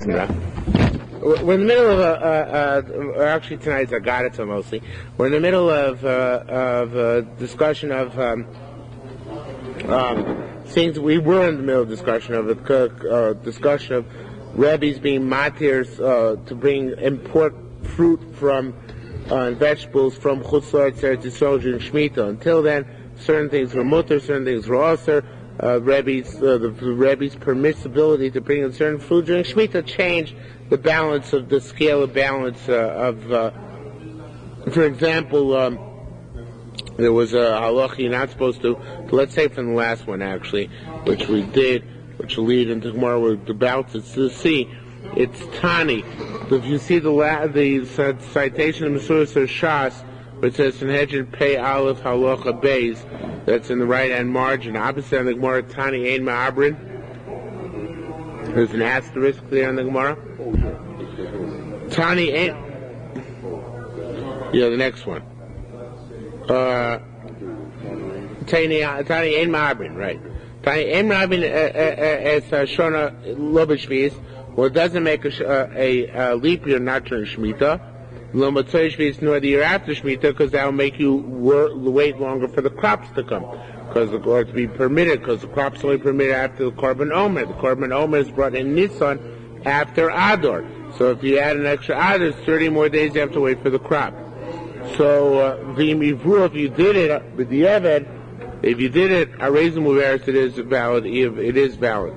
We're in the middle of actually tonight's Agadata mostly. We're in the middle of a discussion of things. We were in the middle of discussion of rabbis being matirs to import fruit from and vegetables from Chutz La'aretz Eretz Yisrael during Shemitah. Until then, certain things were mutter, certain things were also. The Rebbe's permissibility to bring in certain food during Shemitah changed the balance of the scale of balance for example, there was a halacha you're not supposed to, let's say from the last one actually, which we did, which will lead into tomorrow, we're about to see. It's Tani. If you see the citation of Mesuras Shas, where it says Sanhedrin Pei Aleph Halacha Beis, that's in the right hand margin. Opposite on the Gemara, Tani Ein Ma'abrin. There's an asterisk there on the Gemara. Tani Ein. Yeah, the next one. Tani Ein Ma'abrin, right. Tani Ein Ma'abrin as Shona Lobeshvis. Well, it doesn't make a leap year not during Shemitah. Lo Matzoi Shvis nor the year after Shemitah, because that will make you wait longer for the crops to come, or to be permitted, because the crops only permitted after the Korban Omer. The Korban Omer is brought in Nisan after Adar. So if you add an extra Adar, it's 30 more days you have to wait for the crop. So if you did it with the Eved, if you did it, a reasonable variance, it is valid. It is valid.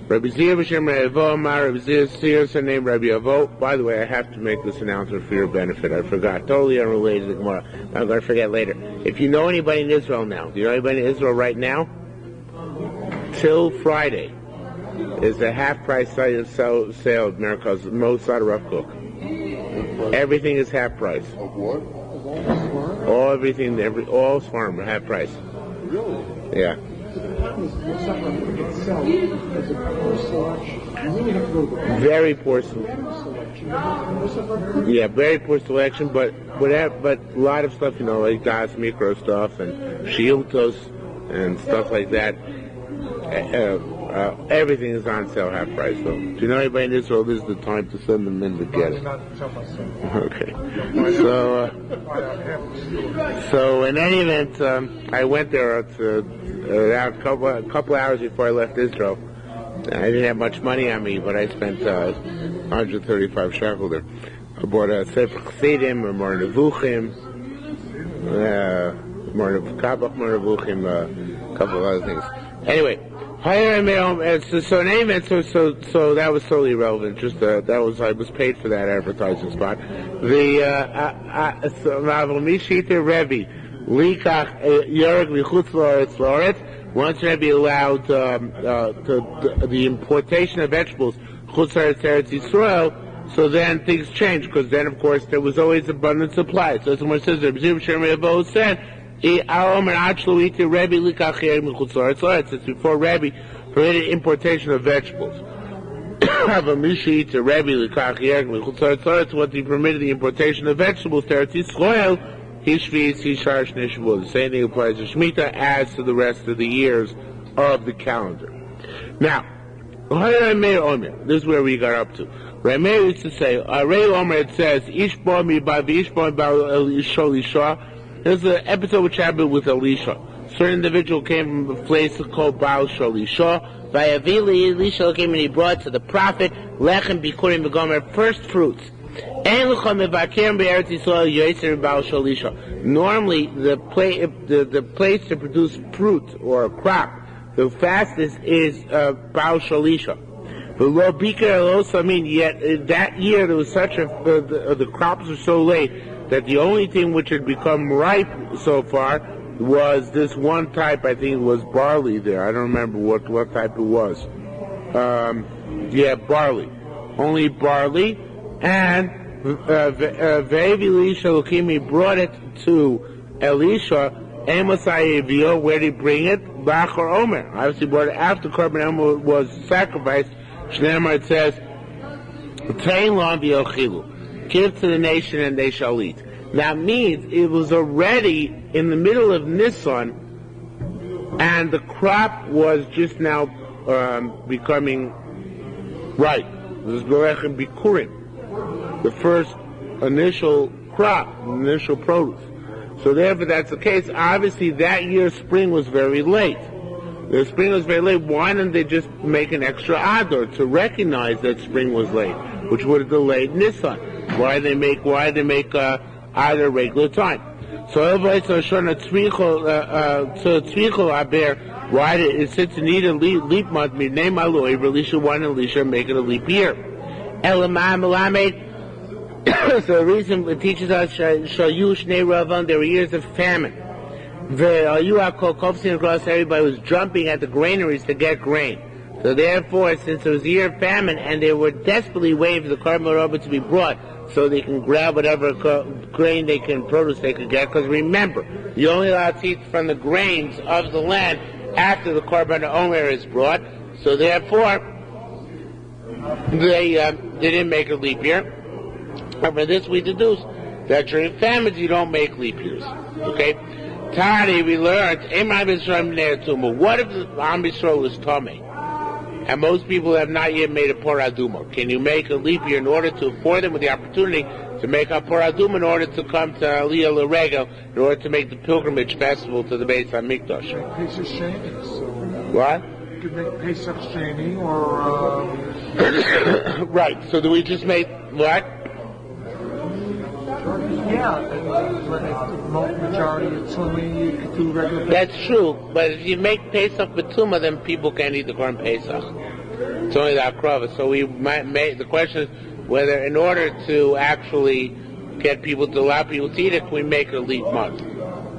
Rabbi Zia B'Shem Rabbi Avo Amar, Rabbi Zia Sir's her name, Rabbi Avo. By the way, I have to make this announcement for your benefit. I forgot. Totally unrelated to the Gemara. I'm going to forget later. If you know anybody in Israel now, do you know anybody in Israel right now? Till Friday is a half-price sale at America's most Rav Cook. Everything is half price. Of what? All farm half price. Really? Yeah. Very poor selection. Yeah, very poor selection, but a lot of stuff, like Das Micro stuff and Shiutos and stuff like that. Everything is on sale half price. So, if you know anybody in Israel, this is the time to send them in to get it. Okay. So in any event, I went there around a couple hours before I left Israel. I didn't have much money on me, but I spent 135 shekel there. I bought a Sefer Chassidim, a Mar Nevuchim, a couple of other things. Anyway, so that was totally irrelevant. Just I was paid for that advertising spot. Once Rebbe allowed the importation of vegetables, Chutz La'aretz Eretz Yisrael, so then things changed, because then, of course, there was always abundant supply. So that's when it says, Yerushalmi Nedarim said, it's before Rebbe permitted importation of vegetables. What he permitted the importation of vegetables to Eretz Yisrael, the same thing applies to Shemitah as to the rest of the years of the calendar. Now, this is where we got up to. Rameir used to say, it says, there's an episode which happened with Elisha. A certain individual came from a place called Baal Sholisha. Elisha came and he brought to the prophet Lechem Bikurim Begomer, first fruits. Normally, the place to produce fruit or a crop, the fastest is Baal Sholisha. Yet that year there was such the crops were so late that the only thing which had become ripe so far was this one type. I think it was barley there. I don't remember what type it was. Barley. Only barley. And Elisha brought it to Elisha. Where did he bring it? Bachar Omer. Obviously brought it after Korban Omer was sacrificed. Shneimar, it says, give to the nation and they shall eat. That means it was already in the middle of Nisan, and the crop was just now becoming ripe. This is Berechim Bikurim, the first initial crop, initial produce. So therefore, that's the case. Obviously, that year's spring was very late. The spring was very late. Why didn't they just make an extra Adar to recognize that spring was late, which would have delayed Nisan? Why they make Adar regular time? So why did it since you need a leap month? Name Aloi, Relisha one and Elisha, make it a leap year. Elamai Melamed. So the reason it teaches us Shayu Shnei Ravan, there were years of famine. Everybody was jumping at the granaries to get grain. So therefore, since it was a year of famine, and they were desperately waiting for the Karban Rabba to be brought, so they can grab whatever grain they can, produce they could get. Because remember, you only allow to eat from the grains of the land after the Karban Omer is brought. So therefore, they didn't make a leap year. And from this we deduce that during famines you don't make leap years. Okay? Tani, we learned, what if the Am Yisrael is Tomei? And most people have not yet made a Poraduma. Can you make a leap year in order to afford them with the opportunity to make a Poraduma in order to come to Aliyah L'Regel, in order to make the pilgrimage festival to the Beis HaMikdash? Pesach Sheni, so what? You could make Pesach Sheni or... Right, so do we just make what? Yeah, when it's the majority of Tumah, you could do regular Pesach. That's true, but if you make Pesach B'tumah, then people can't eat the Korban Pesach. It's only the Akrava. So we might make, the question is whether in order to actually get people to allow people to eat it, can we make it a leap month?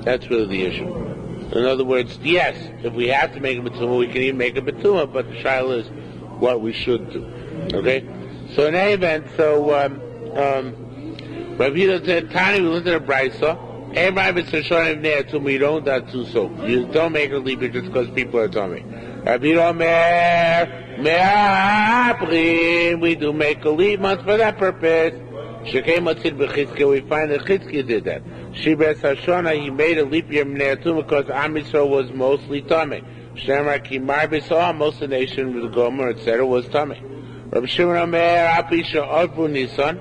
That's really the issue. In other words, yes, if we have to make a B'tumah, we can even make a B'tumah, but the Shaila is what we should do. Okay? So in any event, Rabbi Yehuda said, Tani, we looked at a brayso. Everybody been Shoshana Bnei Atum, you don't do so. You don't make a leap just because people are tummy. Rabbi Yehuda Me'aprim, we do make a leap month for that purpose. Shekei Matzid B'Chizkiah, we find that Chizkiah did that. Shibes Hashona, he made a leap year Bnei Atum because Am Yisrael was mostly tummy. Shemar Kimar B'Soah, most of the nation, the Gomer, etc., was tummy. Rabbi Shimon Omer, Apisha Orbu Nisan.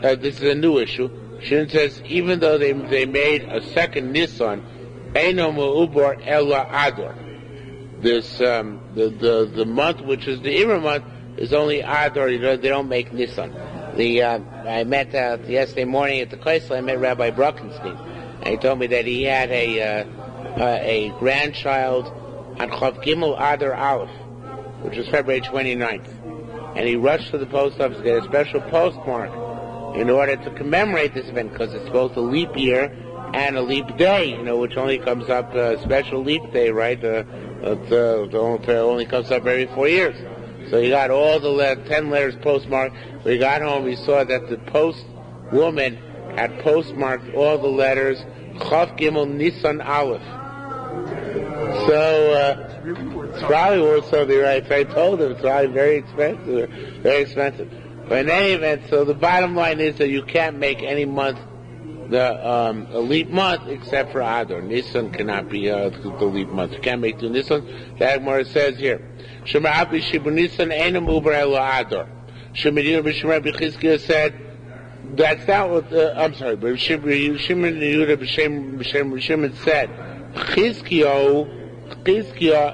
This is a new issue. Shin says even though they made a second Nisan, Eino Me'ubor Ela Adar. This the month which is the Ira month is only Adar. They don't make Nisan. I met yesterday morning at the Kaisel. I met Rabbi Brockenstein, and he told me that he had a grandchild on Chav Gimel Adar Aleph, which was February 29th, and he rushed to the post office to get a special postmark in order to commemorate this event, because it's both a leap year and a leap day, which only comes up, a special leap day, right? It only comes up every 4 years. So he got all the 10 letters postmarked. When he got home, he saw that the post woman had postmarked all the letters Chav Gimel Nisan Aleph. So, it's probably worth something, right? So I told him it's probably very expensive. But in any event, so the bottom line is that you can't make any month a leap month except for Adar. Nisan cannot be the leap month. You can't make two Nisan. That Gemara says here. Shema Api Shibu Nisan Einam Uber Elo Adar. Shema Yehuda B'Chizkiah said, that's not what, I'm sorry, but Shema Yehuda B'Shimon said, Chizkiah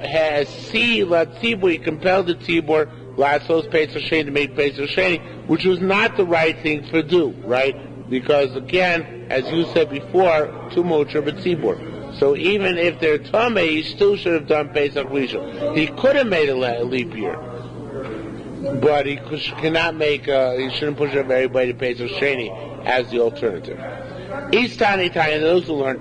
has Tzibur, he compelled the Tzibur Lasos Pesach Sheni to make Pesach Sheni, which was not the right thing to do, right? Because again, as you said before, Tumot but Tzibur. So even if they're Tameh, he still should have done Pesach Rishon. He could have made a leap year, but he cannot make. He shouldn't push up everybody to Pesach Sheni as the alternative. Istani Tanya, those who learn,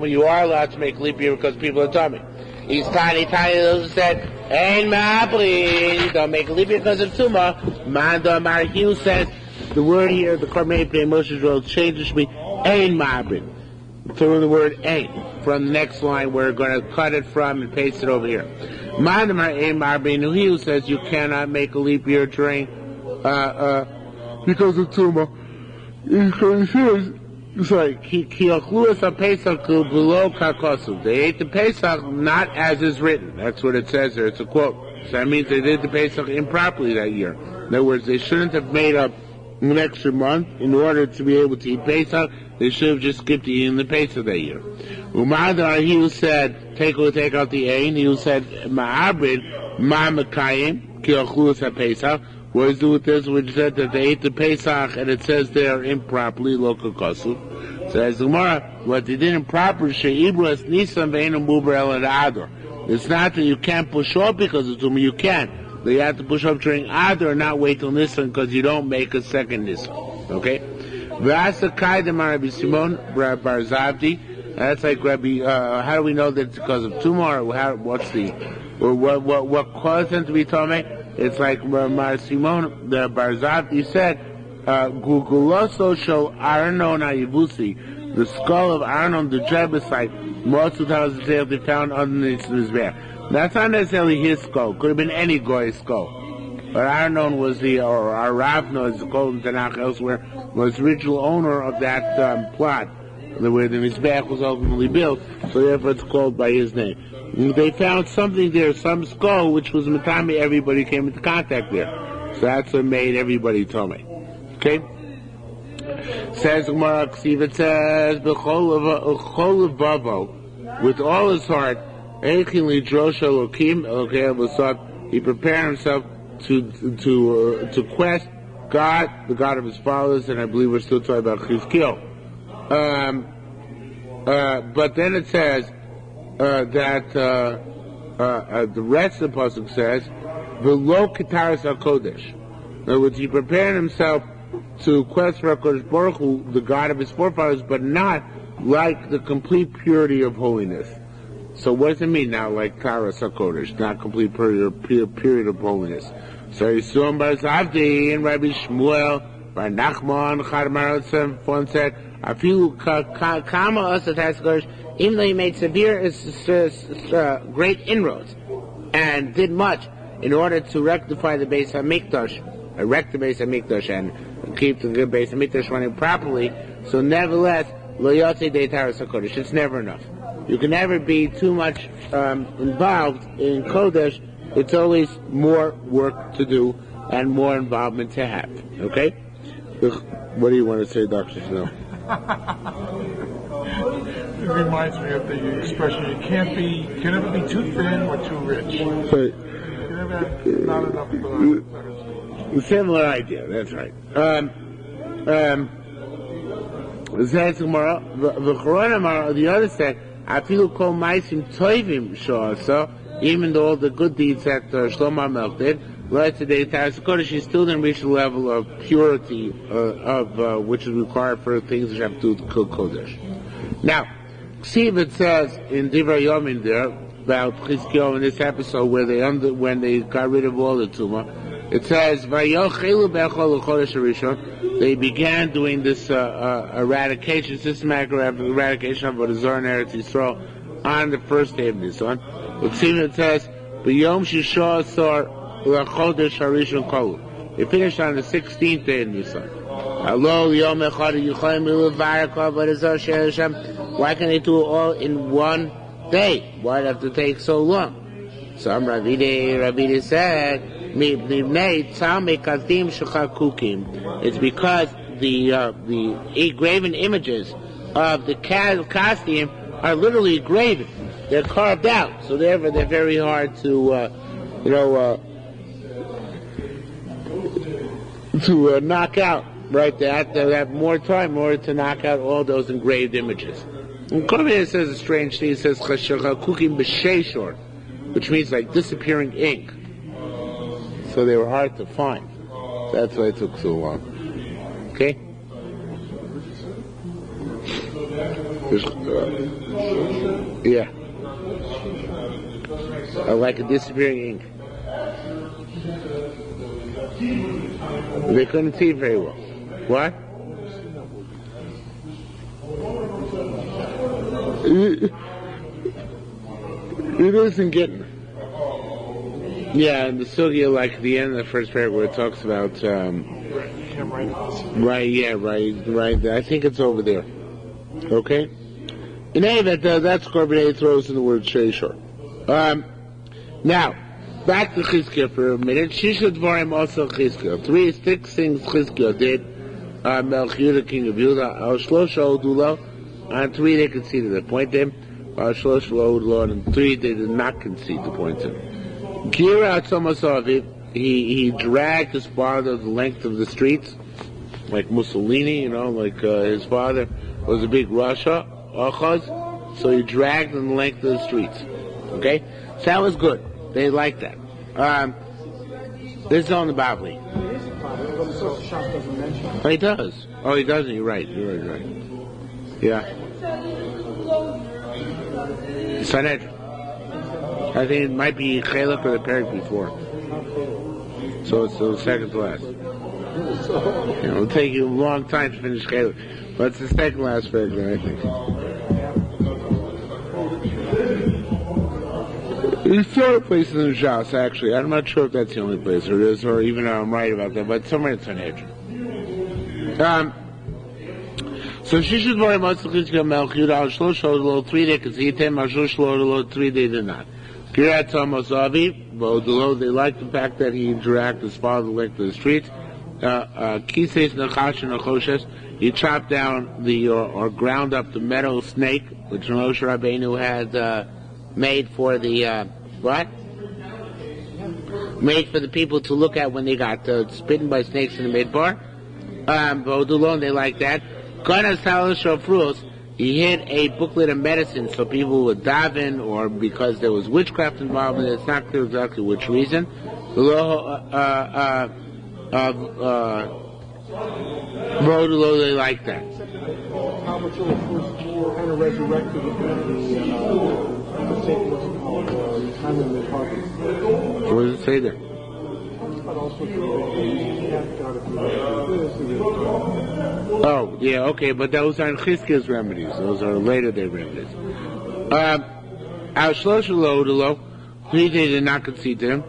you are allowed to make leap year because people are Tameh. Istani Tanya, those who said, Ein Ma'abri, don't make a leap year because of Tumah. Manda Marhiu says, the word here, the Korban Pnei Moshe Road changes to be Ein Ma'abri. Through the word Ein. From the next line, we're going to cut it from and paste it over here. Manda Ein Ma'abri, Nuhiu says you cannot make a leap year during, because of Tumah. Sorry, they ate the Pesach not as is written. That's what it says there. It's a quote. So that means they did the Pesach improperly that year. In other words, they shouldn't have made up an extra month in order to be able to eat Pesach. They should have just skipped eating the Pesach that year. Umadar, he who said, take out the ain, he who said, Ma'abrid, Ma'makayim, Ki'achulus HaPesach. What does it do with this? Which said that they ate the Pesach, and it says there improperly, local kosu. So as the Gemara, what they did improperly, She'ibras Nisan Ve'enu Mubar El Adar. It's not that you can't push off because it's Tumah, you can. But you have to push off during Adar and not wait till Nisan because you don't make a second Nisan. Okay? V'asa Kaidem Rabbi Simon Bar Zavdi. That's like Rabbi, how do we know that it's because of Tumah, or what caused them to be Tomei? It's like Mar Simon, the Bar Zavdi said, Guguloso Shel Aranon Ayivusi, the skull of Aranon the Jebusite, most of the they found underneath his back. That's not necessarily his skull. Could have been any guy's skull. But Aranon was or Aravno, as it's called in Tanakh elsewhere, was the original owner of that plot, where the Mizbeach was ultimately built, so therefore it's called by his name. And they found something there, some skull, which was Matami, everybody came into contact there. So that's what made everybody Tomei. Okay? Says Gemara Ksiv, it says, B'chol Bavo, with all his heart, Eichin Lidrosh Elokim, he prepared himself to quest God, the God of his fathers, and I believe we're still talking about Chizkiel. But then it says that the rest of the pasuk says, "V'lo kitaras hakodesh." In other words, he prepared himself to quest for HaKadosh Baruch Hu, the God of his forefathers, but not like the complete purity of holiness. So what does it mean now, like Taras HaKodesh, not complete period of holiness? So Yisroel Bar Zavdi and Rabbi Shmuel, Bar Nachman, Chadmar one said, Afilu Kama Asat HaKodesh, even though he made severe, great inroads, and did much in order to rectify the Beis HaMikdash, erect the Beis HaMikdash, and keep the good Beis HaMikdash running properly, so nevertheless, Lo Yotze De Taras HaKodesh, it's never enough. You can never be too much involved in Kodesh. It's always more work to do and more involvement to have. Okay? What do you want to say, Dr. Snow? It reminds me of the expression, you can never be too thin or too rich. You can never have not enough for the similar idea, that's right. The other said, I feel called Maisim Toivim Sha'asa, even though all the good deeds that Shlomo Melch did, right today, Taras HaKodesh, he still didn't reach the level of purity which is required for things which have to do with Kodesh. Now, see if it says in Divrei Yomin there about Chizkiyahu in this episode where when they got rid of all the tumah, it says Vayochelu bechol l'chodesh harishon. They began doing this systematic eradication of Vodazor and Eretz Yisrael on the first day of Nisan. It seems it says B'yom Shishah Asar l'chodesh harishon kolu. They finished on the 16th day of Nisan. Why can't they do it all in one day? Why do they have to take so long? Some Ravide said, it's because the graven images of the costume are literally graven. They're carved out, so therefore they're very hard to knock out. Right, they have more time in order to knock out all those engraved images. And Kodesh says a strange thing. It says "chashachakukim b'sheishor," which means like disappearing ink. So they were hard to find. That's why it took so long. Okay. Yeah. Like a disappearing ink. They couldn't see very well. What? It isn't getting. Yeah, and the sugya, like at the end of the first paragraph, where it talks about. Right. I think it's over there. Okay. In any event, that's Korbanei throws in the word sheishor. Now, back to Chizkiah for a minute. Shisha Dvarim also Chizkiah. 6 things Chizkiah did. Melchiah, king of Judah, Al Shlosha Odulo, and 3 they conceded to point him. Al Shlosha Odulo, and 3 they did not concede to point him. Gira Atzomasaviv, he dragged his father the length of the streets, like Mussolini, like his father was a big Russia, Achaz, so he dragged the length of the streets. Okay? So that was good. They liked that. This is on the Bavli. Oh, he does. Oh, he doesn't. You're right. Yeah. Sanhedrin. I think it might be Chelak or the parak before. So it's the second to last. It'll take you a long time to finish Chelak. But it's the second last parak, I think. There's several places in Jas, actually. I'm not sure if that's the only place, or even though I'm right about that, but somewhere in Sanhedrin. So Shishud Dvarim also Chizkiah Melchiah, Al Shlosh Odulo, 3 they conceded him, Al Shlosh Odulo, 3 they did not. Kirat Amos Avi, Odulo, they liked the fact that he dragged his father the length of the streets. Kises Nachash and Nachoshes, he chopped down or ground up the meadow snake, which Moshe Rabbeinu had made for the made for the people to look at when they got bitten by snakes in the midbar. Bodulon, they like that. He hid a booklet of medicine so people would daven, or because there was witchcraft involved in it. It's not clear exactly which reason. Bodulon, they like that. How much of it was kind of resurrected What does it say there? Oh, yeah, okay, but those aren't Chizkiah's remedies. Those are later day remedies. Al Shlosh Odulo, 3 they did not concede to him.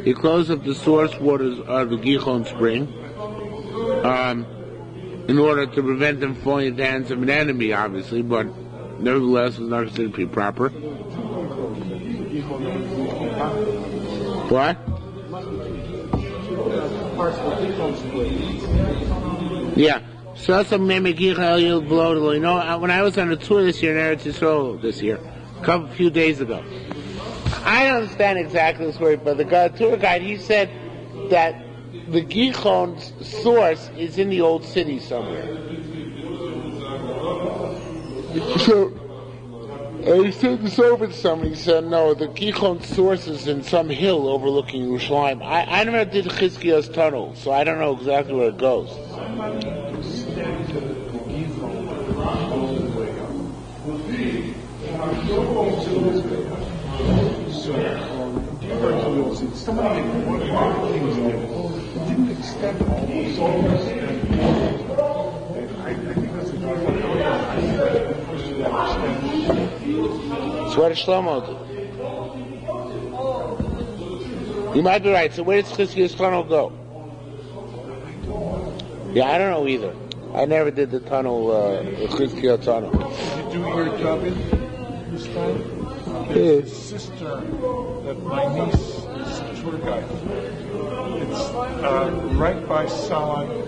He closed up the source waters of the Gichon spring, in order to prevent them falling into the hands of an enemy, obviously, but nevertheless was not considered to be proper. What? Yeah. When I was on a tour this year in Eretz Yisrael a few days ago, I don't understand exactly the story, but the tour guide, he said that the Gichon's source is in the old city somewhere. So, he said this over to somebody. He said, no, the Gichon's source is in some hill overlooking Yerushalayim. I never did Chizkiah's tunnel, so I don't know exactly where it goes. Didn't extend all those souls. I think that's That's what Shlomo did. You might be right. So where does Chizkiah's tunnel go? Yeah, I don't know either. I never did the tunnel, Chizkiah tunnel. Did you do your job in this time? There's a sister that my niece is a tour guide. It's right by Salon.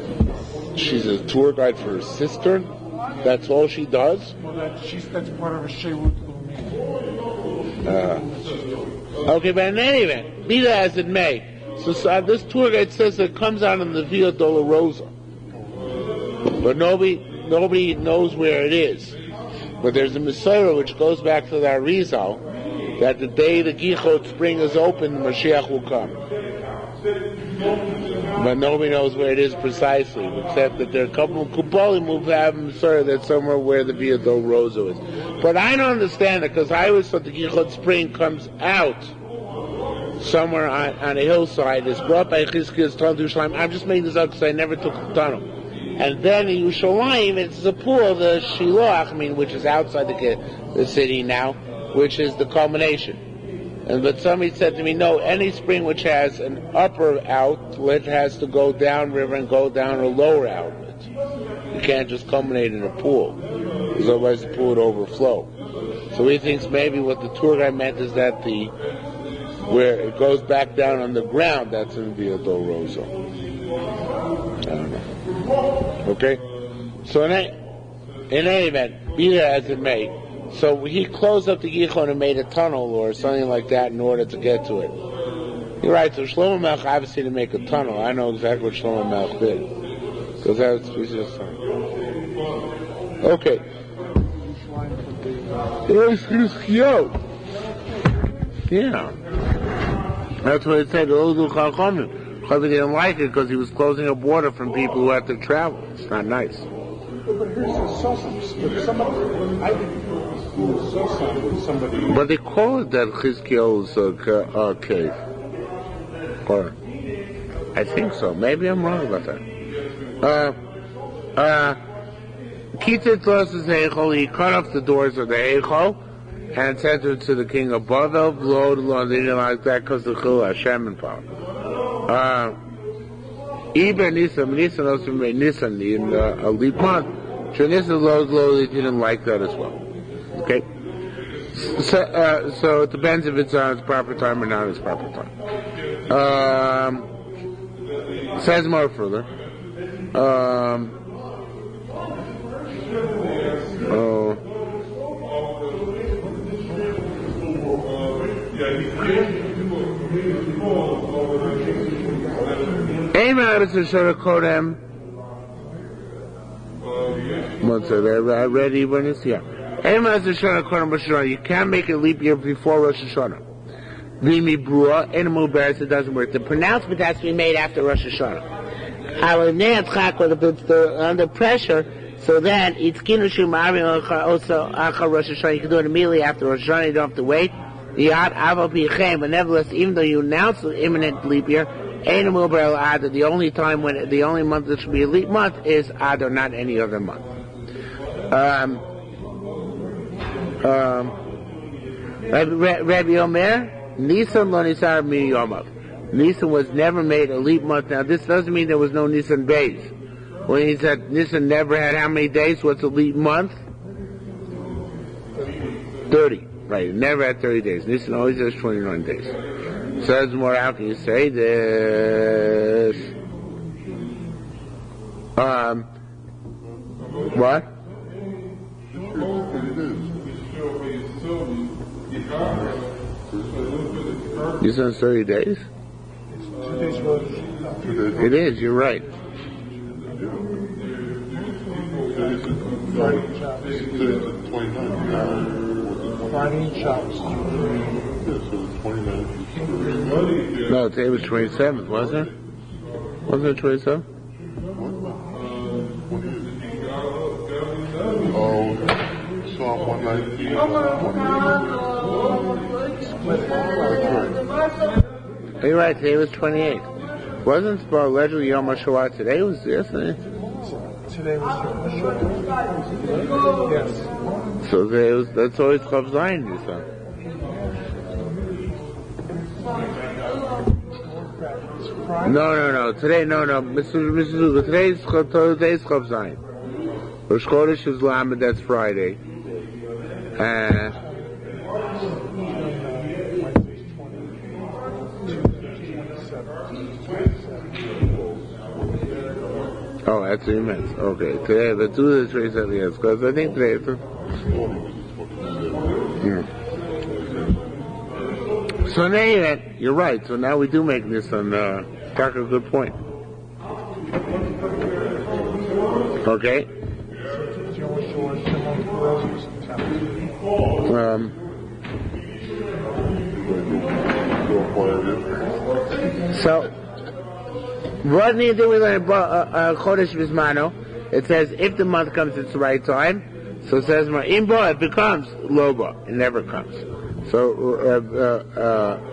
She's a tour guide for her sister? That's all she does? Well, that's part of a shiur. Okay, but in any event, be that as it may, so this tour guide says it comes out in the Via Dolorosa. But nobody knows where it is. But there's a Messiah which goes back to the Arizal, that the day the Gichot spring is open, the Mashiach will come. But nobody knows where it is precisely, except that there are a couple of Kubalim who have a Messiah that's somewhere where the Via Dolorosa is. But I don't understand it, because I always thought the Gichot spring comes out somewhere on a hillside. It's brought by Chizkiah's tunnel to Yerushalayim. I'm just making this up because I never took the tunnel. And then in Yerushalayim, it's the pool, the Shiloach, which is outside the city now, which is the culmination. But somebody said to me, no, any spring which has an upper outlet has to go downriver and go down a lower outlet. You can't just culminate in a pool, because otherwise the pool would overflow. So he thinks maybe what the tour guide meant is that where it goes back down on the ground, that's in Via Dolorosa. I don't know. Okay? So in any event, be that as it may, so he closed up the Gichon and made a tunnel or something like that in order to get to it. You're right, so Shlomo Melech obviously didn't make a tunnel. I know exactly what Shlomo Melech did. Because that was just okay. Yeah. That's what it said. Chachamim didn't like it because he was closing up water from people who had to travel. It's not nice. But here's somebody. But they call it that Chizkiyahu's cave. Or, I think so. Maybe I'm wrong about that. Kitzit Los Heichel, he cut off the doors of the Heichel and sent it to the king of Bavel. They didn't like that because of Chil Hashem and power. Even Nisan also made Nisan in a leap month. So Nisan they didn't like that as well. Okay? So it depends if it's on its proper time or not its proper time. Says more further. I read even this here. You can't make a leap year before Rosh Hashanah. Vimi Brua, Animal Bears, it doesn't work. The pronouncement has to be made after Rosh Hashanah. Under pressure, so that it's Kinushim also Achar Rosh Hashanah. You can do it immediately after Rosh Hashanah, you don't have to wait. But nevertheless, even though you announce the imminent leap year, Animal Bear Adar, the only month that should be a leap month is Adar, not any other month. Rabbi Omer, Nisan lo nisar mi yomav. Nisan was never made a leap month. Now this doesn't mean there was no Nisan days. When he said Nisan never had how many days? What's a leap month? 30. Right, it never had 30 days. Nisan always has 29 days. Says more, how can you say this? What? You said 30 days? It is, you're right. No, today was 27th, wasn't it? Wasn't it 27th? Oh, Psalm 119. You're right, today was 28th. Wasn't allegedly Yom HaShoah today? Was yesterday? Today was Yom HaShoah. Yes. So that's always Chav Zayin, you said. No. Today, no. Mr. Zuga, today's Chav Zayin. Rosh Chodesh is Lamed, that's Friday. Oh, that's what you meant. Okay, today, the 2 is 27, yes, because I think today it's... So now you're right, so now we do make this on talk a good point. Okay? So, what do we learn about Chodesh Bismano? It says if the month comes, it's the right time. So it says Imbo, it becomes Loba. It never comes. So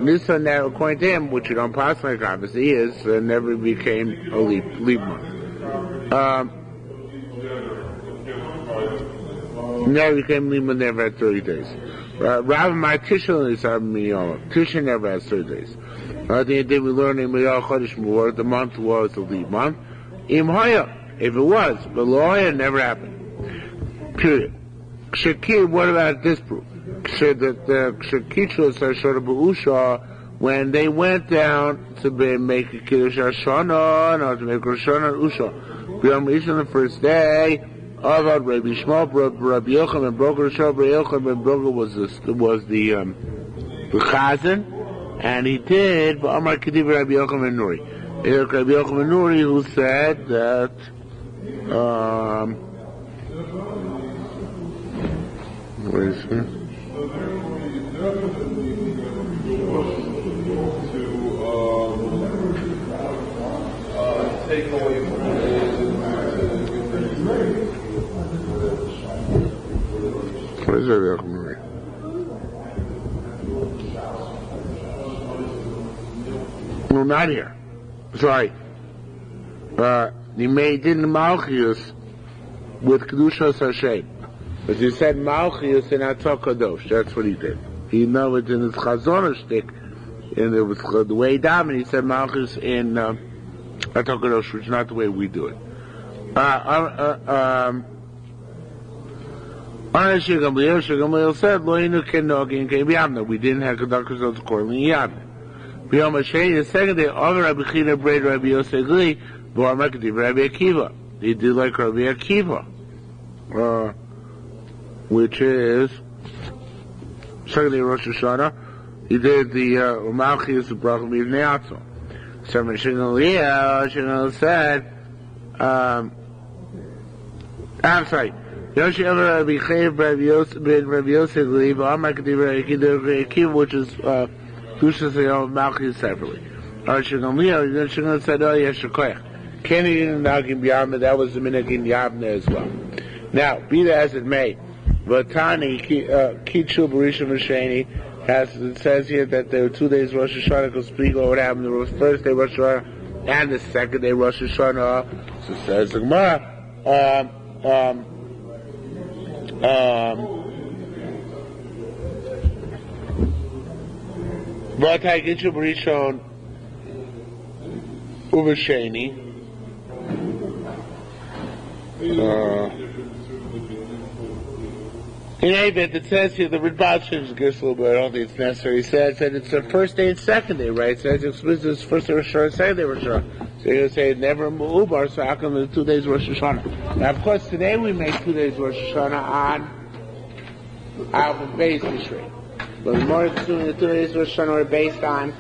Nisan, according to him, which you don't pass like obviously is, never became a leap month. Never became leap month. Never had 30 days. Rather, my Tisha never has 30 days. Did we learn in the month was the leap month? If it was, but Loya never happened. Period. Shakir, what about this proof? when they went down to make a Kiddush Hashanah, no, to make Rosh Hashanah and Usha. B'yom Rishon, the first day, Avad Rabbi Shmuel, Rabbi Yochanan, and Broker Rabbi Yochanan, and Broker was the Chazan, and he did, but Amar Kediv Rabbi Yochanan Nuri. Rabbi Yochanan Nuri, who said that, where is he? Take away from Where is Rabbi Yochanan Nuri? No, not here. Sorry. He did Malchius with Kedushas Hashem. As he said Malchius in Atzah Kadosh. That's what he did. He know it in his Chazon stick, and it was the way down, and he said Malchus in Atzah Kadosh, which is not the way we do it. Gamliel said, "Loinu kenogin kebiyamna." We didn't have conductors of the accordingly yamna. B'yom Hashei, the second day, Over Rabbi China braid Rabbi Yosef Gli, B'Amar Kediv Rabbi Akiva. He did like Rabbi Akiva, which is second day Rosh Hashanah. He did the Malchius of Brachim Yivnei Atzon. So Shmuel said, I'm sorry. Yoshi Over Rabbi China braid Rabbi Yosef Gli, B'Amar Kediv Rabbi Akiva, which is Dushas Malchius separately. Shmuel said, "Oh yes, Shekoyach." Kenny didn't nagin b'yamna. That was the minhagin yavna as well. Now, be that as it may, Vatani Kichu Barishon V'Sheni it says here that there were 2 days Rosh Hashanah. Because speak about what happened the first day Rosh Hashanah and the second day Rosh Hashanah. So it says the Gemara. Vatai Kichu Barishon Uvasheni. In any event, it says here, the Ritbal changes the gears a little bit, I don't think it's necessary. He says that it's the first day and second day, right? It says it's first day Rosh Hashanah, second day Rosh Hashanah. So you're going to say never Ubar, so how come the 2 days Rosh Hashanah? Now, of course, today we make 2 days Rosh Hashanah on Alpha Beis Tishrei. But the more assuming the 2 days Rosh Hashanah are based on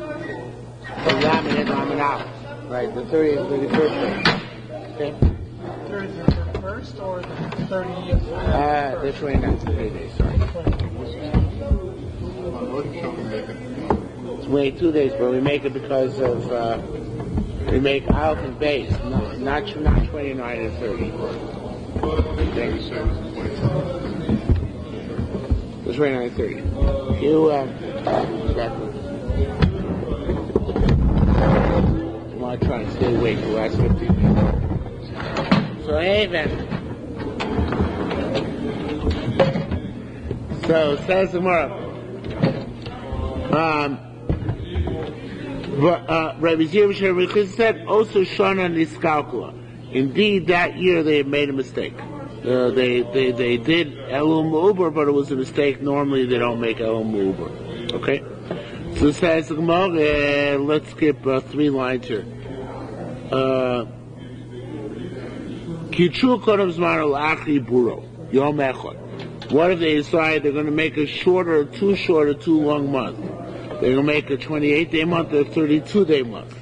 the Lamed and Lamed Aleph. Right, the 30th and 31st day. Okay? 31st or the 30th? The 29th, 30 days, sorry. It's wait 2 days, but we make it because of, we make Aleph and Beis, not 29 and 30. The 29 and 30. You, exactly. I try and stay awake the last 15 minutes. So even. So says the Gemara. Rabbi Zir said also Shana Niskalkula. Indeed, that year they had made a mistake. They did Elul Mu'uber, but it was a mistake. Normally they don't make Elul Mu'uber. Okay. So it says the Gemara. Let's skip 3 lines here. Kichu Kodam Zman Al-Achri Buro Yom Echad. What if they decide they're going to make a too short or too long month? They're going to make a 28-day month or a 32-day month.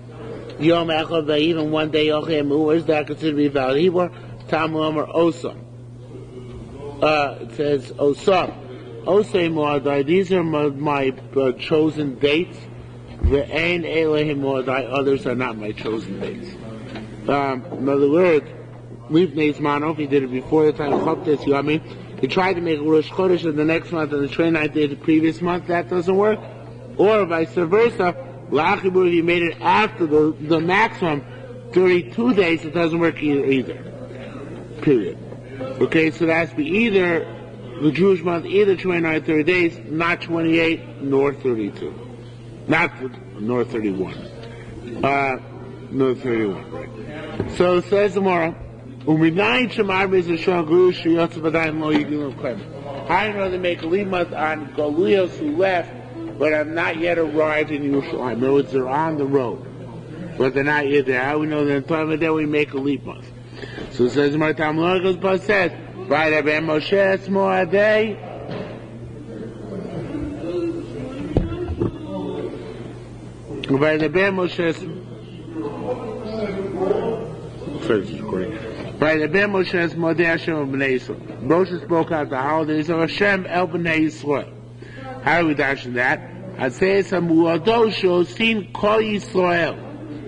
Yom Echad, even 1 day Yochem. Who is that considered to be valid? Hebrew Tamu Amar Osam. It says Osam. Osam Moadai. These are my chosen dates. Ve'ein Elehim Moadai. Others are not my chosen dates. In other words, Lifnei Zmano, he did it before the time of Choptes Yami. He tried to make Rosh Chodesh in the next month and the 29th day of the previous month. That doesn't work. Or vice versa, L'achibur, he made it after the maximum 32 days. It doesn't work either. Period. Okay, so that has to be either the Jewish month, either 29 30 days, not 28 nor 32. Nor 31. Nor 31, right. So it says tomorrow, How do you know they make a leap month on Galuyos who left, but have not yet arrived in Yerushalmi? In other words, they're on the road, but they're not yet there. How do we know they're in time of that we make a leap month? So it says, Martam Logos Bas says, by the Ben Moshe Esmoadei. By the Ben Moshe By the Ben Moshe Esmoadei Hashem of Bnei Yisrael. Moshe spoke out the holidays of Hashem El Bnei Yisrael. How do we dash that? I say some Muadosho seen Kol Yisrael.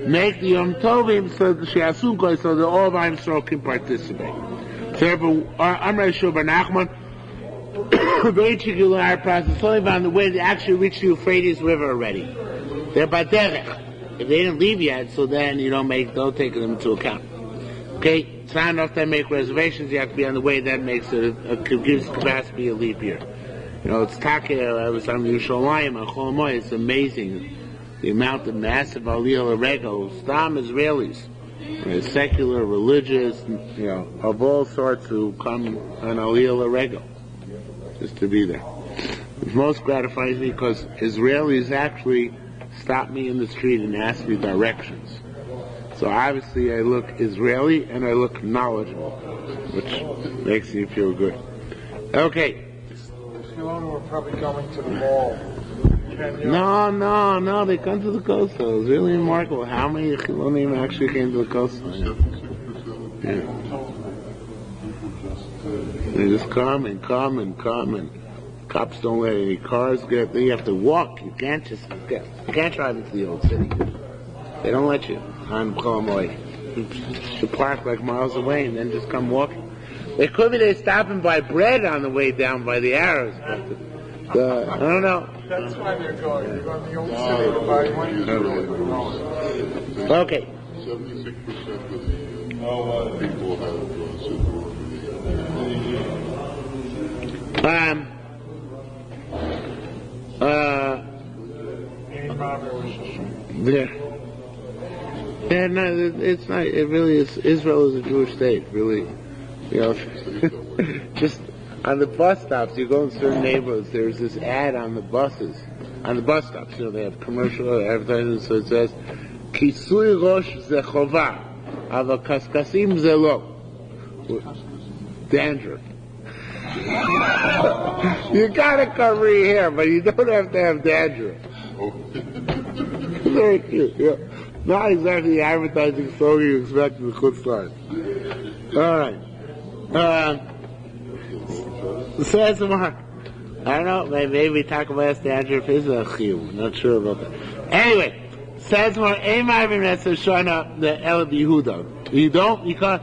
Make the Yom Tovim so that so that all of Am Yisrael can participate. Therefore, Amrei Shubar Nachman, very process only on the way they actually reached the Euphrates River already. They're Baderech. If they didn't leave yet, so then you don't take them into account. Okay, it's not enough to make reservations. You have to be on the way. That makes it gives capacity a leap year. You know, it's Take. I was on Yerushalmi on Cholamoy. It's amazing. The amount of massive aliyah l'regel, Stam Israelis, secular, religious, of all sorts who come on aliyah l'regel, just to be there. It most gratifies me because Israelis actually stop me in the street and ask me directions. So obviously I look Israeli and I look knowledgeable, which makes me feel good. Okay. We're probably coming to the mall. No, they come to the coastal. It's really remarkable how many Chilonim actually came to the coastal. Yeah. They just come and cops don't let any cars get. You have to walk. You can't drive into the old city. They don't let you on Cholamoy. You park like miles away and then just come walking. It could be they stop and buy bread on the way down by the arrows. But, I don't know. That's why they're going. They're going to the old city to buy one. Okay. 76% of the people have Yeah, no, it's not. It really is. Israel is a Jewish state. Really, just on the bus stops, you go in certain neighborhoods. There's this ad on the buses, on the bus stops. They have commercial advertising, so it says, "Kisui rosh ze chova, ava kaskasim ze lo." Dandruff. You gotta cover your hair, but you don't have to have dandruff. Very cute, yeah. Not exactly the advertising slogan you expect in the Chutz La'aretz. Alright. Says Mark. I don't know, maybe talk about dandruff is a shiur. Not sure about that. Anyway, says Mark, the El Yehuda. You don't, because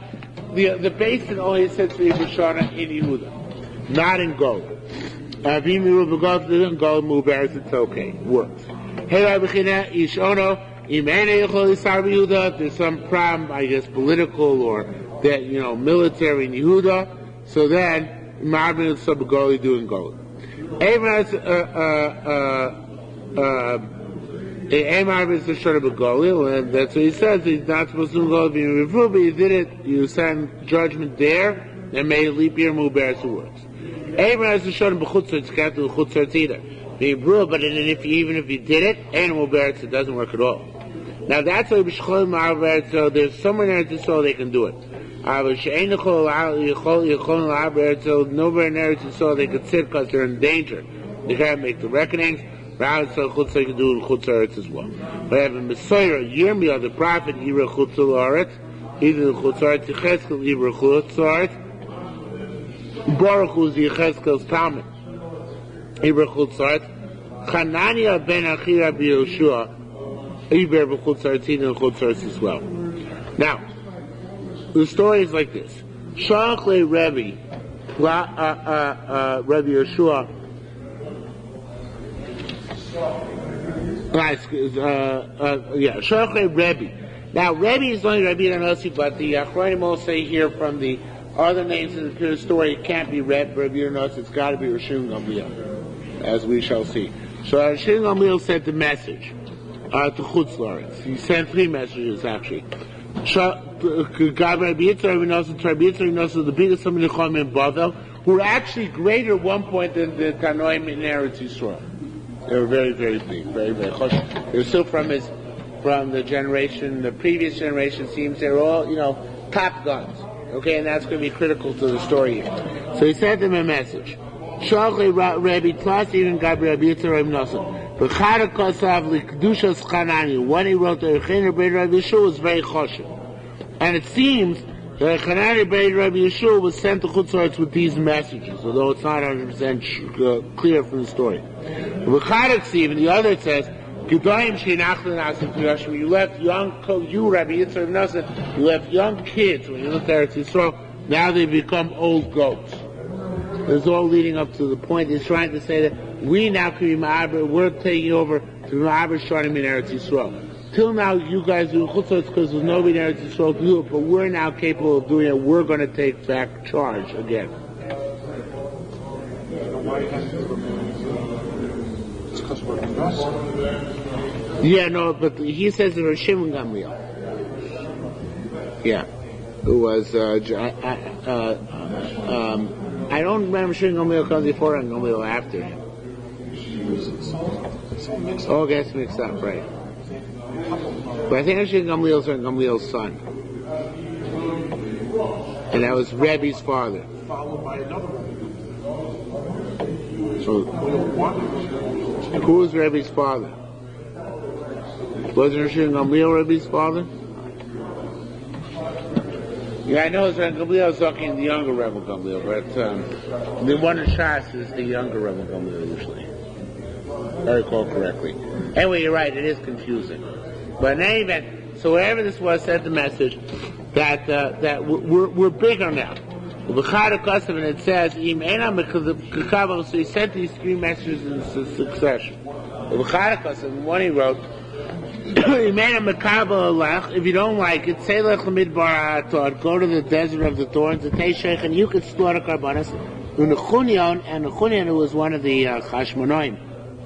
the basin only says for Shana in Yehuda, not in gold. If you move the gold, it's okay, works. There's some problem, I guess, political or that, military in Yehuda, so then Ma'abin and Sabagoli doing gold. Amar is the short of a Galil, and that's what he says. He's not supposed to go be removed, but you did it. You send judgment there, and made a leap year Muberes who works. Amar is the short of a Chutzar, it's got to Chutzar either. But even if you did it, and Muberes, it doesn't work at all. Now that's why so there's somewhere in Eretz Yisrael they can do it. Nowhere in Eretz Yisrael they could sit because they're in danger. They can't make the reckonings. Rather, so Chutzar can do in Chutzar as well. But I have a Messiah, Yirmiyah, the prophet, Yira Chutzar La'aretz, either Chutzar Yecheskel, Yira Chutzar, Baruch Hu Yecheskel's Talmud, Yira Chutzar, Chanania ben Achira b'Yehoshua, Iber b'Chutzar Tina and Chutzar as well. Now, the story is like this: Shalach le Rebbe, Rebbe Yehoshua. Shalach Rebbe. Now, Rebbe is only Rebbe Yonasi, but the Achronim will say here from the other names in the story, it can't be Rebbe Yonasi, it's got to be Rishon Gamliel, as we shall see. So Rishon Gamliel sent the message to Chutz La'aretz. He sent 3 messages actually. The biggest Samarichom in Bavel, who were actually greater at one point than the Tanoim in Eretz Yisrael. They were very, very big, very, very choshev. They were still from the previous generation. Seems they're all, top guns. Okay, and that's going to be critical to the story here. So he sent them a message. Shalchei Rabbi Tlas even Gabri Rabbi Yitzhak Rabbi Nosson. B'chara kosav l'kedushas Chanani. When he wrote the Yechanan Beit Rabbi Yeshua was very choshev, and it seems that Yechanan Beit Rabbi Yeshua was sent to Chutz La'aretz with these messages, although it's not 100% clear from the story. B'chara Ksiv, and the other it says, you left young, you Rabbi Yitzhak Rabbi Nosson, you left young kids when you looked at Eretz Yisrael. Now they become old goats. This is all leading up to the point. He's trying to say that we now can be ma'aber. We're taking over to be ma'aber Shonim in Eretz Yisrael. Till now, you guys do Chutz La'aretz because there's nobody in Eretz Yisrael to do it, but we're now capable of doing it. We're going to take back charge again. Yeah, no, but he says it was Shimon Gamliel. Yeah, it was. I don't remember Shimon Gamliel comes before and Gamliel after him. Oh, it gets mixed up, right? But I think Shimon Gamliel's Gamliel's son, and that was Rebbe's father. Followed by another one. So, who was Rebbe's father? Wasn't Shimon Gamliel Rebbe's father? Yeah, I know it's Gamliel is talking the younger Rebbe Gamliel, but the one in Shas is the younger Rebbe Gamliel usually. If I recall correctly. Anyway, you're right, it is confusing. But in any event, so wherever this was, sent the message that we're bigger now. And it says, so he sent these three messages in succession. One he wrote, if you don't like it, go to the desert of the thorns, and you could slaughter karbanos. And Nechunion, who was one of the Chashmonoim,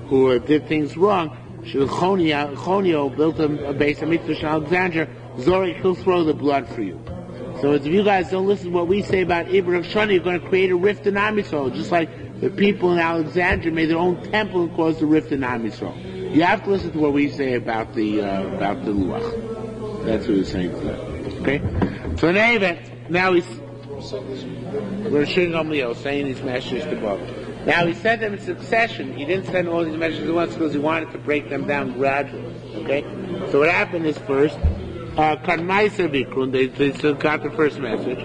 who did things wrong, Chonio built a base of Mikdash in Alexandria. Zorik, he'll throw the blood for you. So if you guys don't listen to what we say about Ibrahim Shani, you're going to create a rift in Am Yisrael, just like the people in Alexandria made their own temple and caused a rift in Am Yisrael. You have to listen to what we say about the Luach. That's what he's saying to that. Okay? So in any event, now we're Shimon Gamliel saying these messages to both. Now he sent them in succession. He didn't send all these messages at once because he wanted to break them down gradually. Okay? So what happened is first, they still got the first message,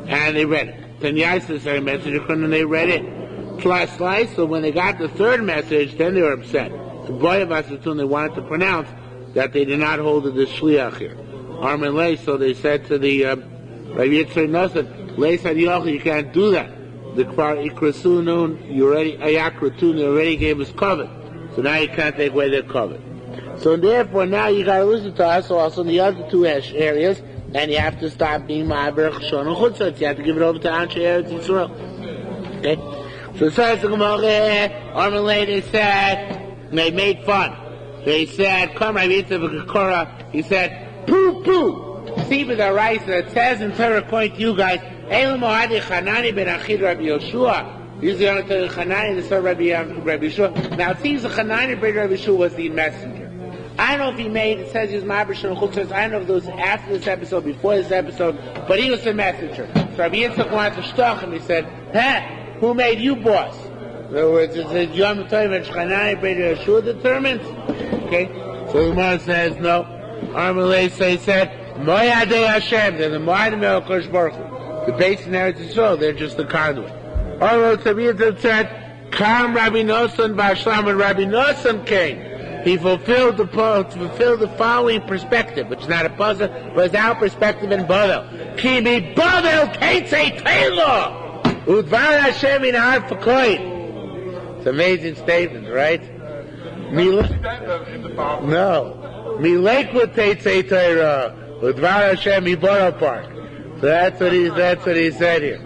and they read it. Then Yaisa sent a message, and they read it. Slice. So when they got the third message, then they were upset. The boy of Asatun, they wanted to pronounce that they did not hold the shliach here. Armin Lay, so they said to the Rabbi Yitzhak Nosson, Lay said, you can't do that. The Kfar Ikrasunun, you already gave us covet. So now you can't take away their covet. So therefore, now you got to listen to us also in the other two areas, and you have to stop being Ma'aber Chashon and Chutzot. You have to give it over to Anshe Eretz Yisrael. Okay? So it says the Gemara, Armin Lay, they said, they made fun. They said, come, Rabbi Yitzhak V'Kakora, he said, poo. See with the rice that it says in Torah, according to you guys, Elam Ohadi Chanani ben Achid Rabbi Yoshua. These are the Chanani, the son of Rabbi Yoshua. Now it seems the Chanani ben Rabbi Yoshua was the messenger. I don't know if it says he was Ma'aber Shon Chutzos, I don't know if it was after this episode, before this episode, but he was the messenger. So Rabbi Yitzhak wanted to shtoch him, he said, who made you boss? In other words, it says, Yom Tov and Chanani ben Yoshua determined. Okay? So the Gemara says, no. Armalei said, Moyadei Hashem, they're the Mo'adim El-Kosh Baruch Hu. The base in Eretz Yisrael, they're just the conduit. Although Tabitha said, Kam Rabbi Nosson Ba'ashlam, when Rabbi Nosson came, he fulfilled the following perspective, which is not a puzzle, but it's our perspective in Bavel. Ki mi Bavel Keitzei Teilo, Udvar Hashem in Har Fakoid. It's an amazing statement, right? No. Mi Lakewood Teitzei Teiro, Udvar Hashem in Borough Park. So that's what he said here.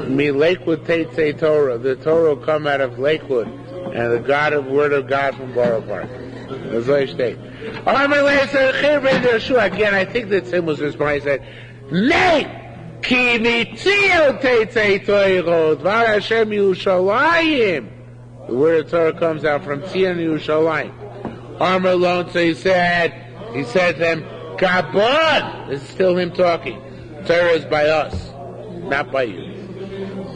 Me Lakewood Teitzei Torah. The Torah will come out of Lakewood, and the Word of God from Borough Park. That's what he stated. Again, I think that Tim was responding. He said, Nay! Ki mitzil teitzei toirot, var Hashem Yerushalayim. The word of Torah comes out from Tzion Yerushalayim. Amar alone, so he said to them, Kabod! This is still him talking. Torah is by us, not by you.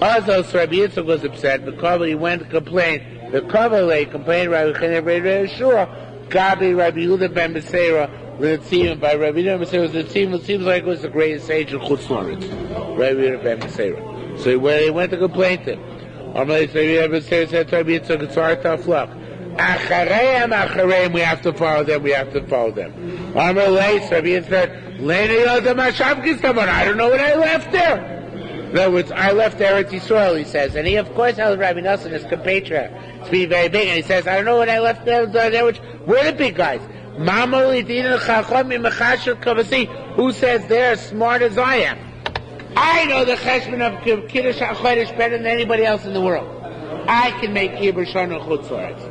Also, Rabbi Yitzchak was upset because he went to complain. The Kavalei complained Rabbi Chaneh Shura, Gabi Rabbi Yehuda ben Beseira, L'Netzim by Rabbi Yehuda ben Beseira. L'Netzim, it seems like it was the greatest sage in Chutz La'aretz, Rabbi Yehuda ben Beseira. So when he went to complain to him, Rabbi Yehuda ben Beseira said to Rabbi Yitzchak, it's our tough luck. Achareim, we have to follow them. Rabbi Yitzchak said, I don't know what I left there. In other words, I left Eretz Yisrael, he says. And he, of course, held Rabbi Nosson, his compatriot, to be very big. And he says, I don't know what I left there. We're the big guys. Who says they're as smart as I am? I know the cheshbon of Kiddush HaChodesh better than anybody else in the world. I can make Ibr Shana Chutz La'aretz.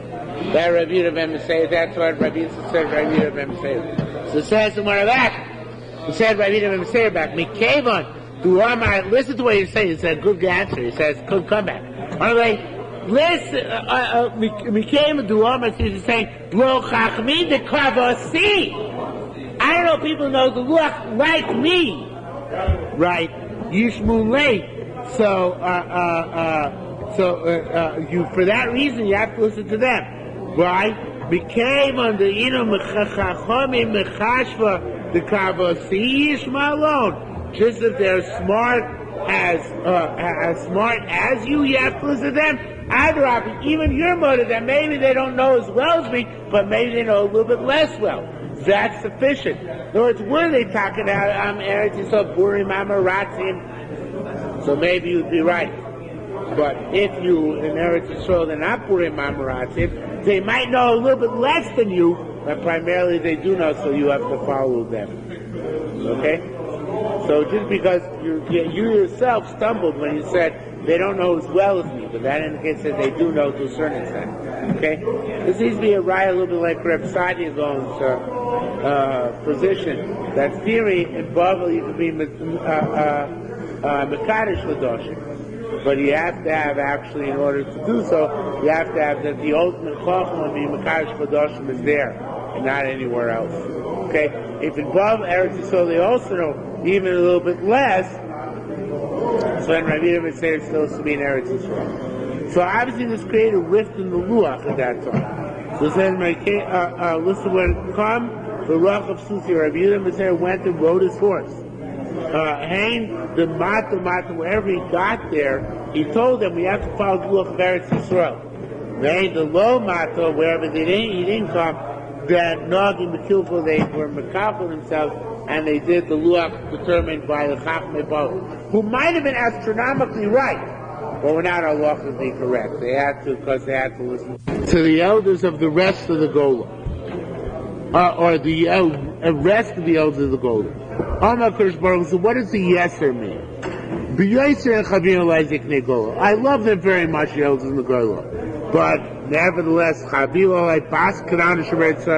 That Rabbi Yehuda ben Beseira, that's what Rabbi Yitzchak said, Rabbi Yehuda ben Beseira. So it says somewhere back, he said Rabbi Yehuda ben Beseira back, Mikevon, listen to what he said. He said, good answer. He says, good comeback. Anyway, listen, Mikevon Duama is saying, Lo Chachmi de Kavasi. I don't know, people know the look like me. Right. Yishmulei. So, you, for that reason, you have to listen to them. Why? Became on the Chachami Mechashva the Kavasi Yishma alone. Just if they're smart as smart as you have to listen to them. Adrabi, even your mother, that maybe they don't know as well as me, but maybe they know a little bit less well. That's sufficient. In other words, were they talking about Eretz Yisrael, Purim, Amaratzim? So maybe you'd be right. But if you, in Eretz Yisrael, they're not Purim, Amaratzim, they might know a little bit less than you, but primarily they do know, so you have to follow them. Okay? So just because you yourself stumbled when you said they don't know as well as me, but that indicates that they do know to a certain extent. Okay? This needs to be a raya a little bit like Reb Sadia Gaon's position. That theory in Bavel you can be Mekadosh Ladoshim. But you have to have actually, in order to do so, you have to have that the ultimate Chacham of the Mekadosh Ladoshim is there and not anywhere else. Okay? If in Bavel Eretz Yisrael they also know even a little bit less, so then Rabbi Yehuda ben Beseira still has to be in Eretz Yisrael. So obviously this created a rift in the Luach at that time. So it says, listen, when it come, the Ruach of Susi, Rabbi Yehuda ben Beseira went and rode his horse. Hain, the Mata, wherever he got there, he told them, we have to follow the Luach of Eretz Yisrael. Hain, the low Mata, wherever he didn't come, that Nagi Mekilfo, they were Mekafel themselves, and they did the Luach determined by the Chachmei Bavel, who might have been astronomically right, but were not halachically correct. They had to, because they had to listen to the elders of the rest of the Gola, or the rest of the elders of the Gola. So what does the Yeser mean? I love them very much, the elders in the Gola, but nevertheless, I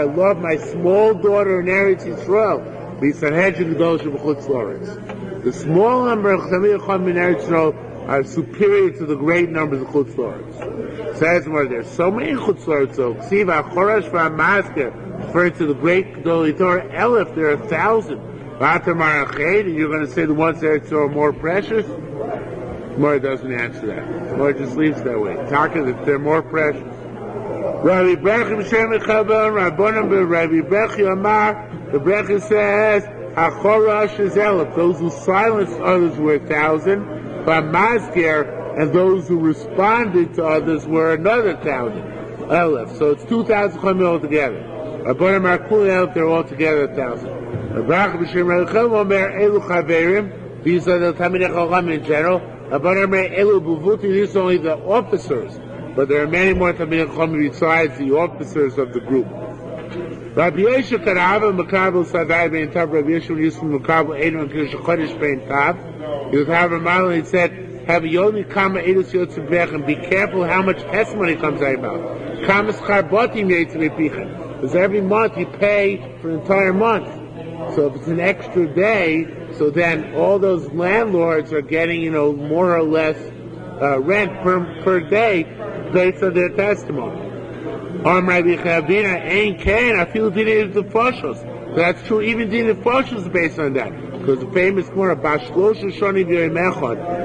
love my small daughter in Eretz Yisrael. The small number of Chachamim in Eretz Yisrael are superior to the great numbers of Chutz La'aretz. Says more, there's so many Chutz La'aretz. So Ksiva Chorash v'Amasker, referring to the great Gedolei Torah, Elif, there are 1,000. V'Atamar Ached, and you're going to say the ones that are more precious? More doesn't answer that. More just leaves that way. Talking that they're more precious. Rabbi Brechim Shem Echabon, Rabbonim Rabbi Brechi Amar. The Brecha says, HaChorash is Elif. Those who silenced others were 1,000. V'Amasker, and those who responded to others were another 1,000. Elif. So it's 2,000 Chachamim altogether. Rabbonim Arkul Elif, they're all together 1,000. Rabbi B'Shem Rechel Omer Elu Chaverim. These are the Talmidei Chacham in general. Rabbonim Omer Elu Buvuti. These are only the officers. But there are many more Talmidei Chacham besides the officers of the group. Rabbi Yeshua Karava Makabel Sadai Ben Tav. Rabbi Yeshua used to Makabel Edom and Kiddush Chodesh Ben Tav. He would have a model and he said, have a Yoni Kama Edus Yotzim Bech, and be careful how much testimony comes out about. Kama Schar Botim Yetzim Epichen. Because every month you pay for an entire month. So if it's an extra day, so then all those landlords are getting, more or less rent per day based on their testimony. That's true, even din foshos is based on that. Because the famous Gemara,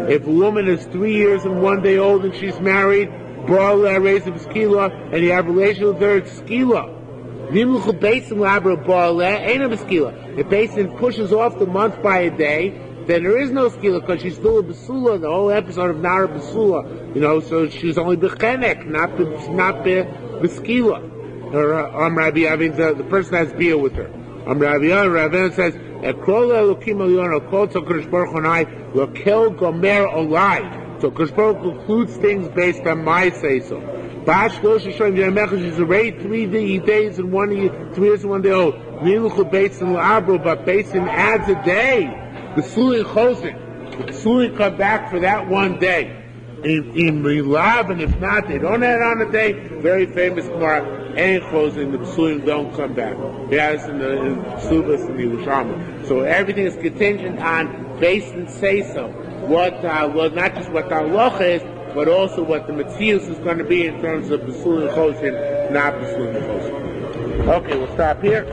if a woman is 3 years and 1 day old and she's married, raised of skila, and you have a relation with her, it's skila. If Basin pushes off the month by a day, then there is no skila because she's still a basula. The whole episode of Nara basula, so she's only bechenek, not beskila. Or Rabbi Avin, the person has beer with her. Rabbi Avin says, So Kosh Baruch concludes things based on my say-so. She's already 3 days and 1 year, 3 years and 1 day old. But Basin adds a day. The Suli Chosin. The Suli come back for that 1 day. In Milav, and if not, they don't add on a day. Very famous Gemara, ain't closing, the Psulim don't come back. Yes, in the Subas and the Yerushalmi. So everything is contingent on Basin say-so. What not just what the halacha is, but also what the Metzius is going to be in terms of Besul and Chosin, not Besul and Chosin. Okay, we'll stop here.